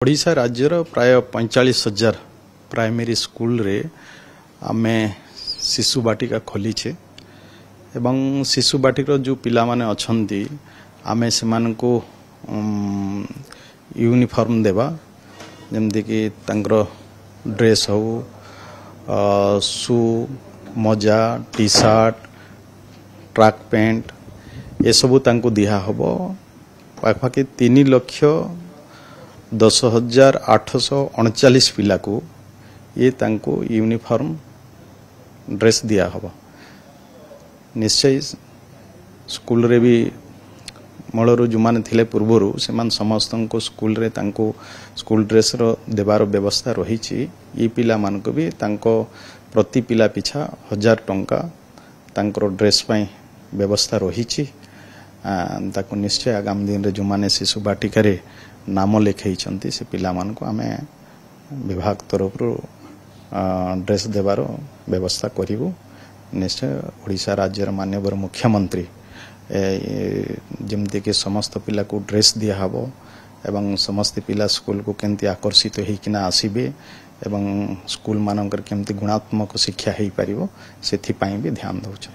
ओडिशा राज्यर प्राय 45,000 primary school रे आमे शिशु बाटिका खोलीचे एवं शिशु बाटिका जो पिला माने अछंती आमे सेमान को यूनिफॉर्म देवा जेमती कि तांकर ड्रेस हो शू मोजा टी शर्ट ट्रैक पैंट ये सबू तांको दिया हबो पाखपाखि 3,10,839 पिला को ये तांको यूनिफॉर्म ड्रेस दिया हबो। निश्चय स्कूल रे भी मूलर जो मैंने थिले पूर्वर से समस्त को स्कूल रे तांको स्कूल ड्रेस रो देवार व्यवस्था रही। ये पिला मान को भी तांको प्रति पिला पिछा 1000 टंका तांकर ड्रेस पाई व्यवस्था रही। ताको निश्चय आगामी दिन रे जो माने शिशु बाटिका रे नाम लिखाई से पिला मान को आमे विभाग तरफ ड्रेस देवार व्यवस्था करिवु। निश्चय ओडिशा राज्यर माननीय मुख्यमंत्री जमती कि समस्त पिला को ड्रेस दिया हबो एवं समस्त पिला स्कूल को केमती आकर्षित होइकिना आसीबे एवं स्कूल मानकर केमती गुणात्मक शिक्षा हेई पारिबो सेथि पई भी ध्यान दउछ।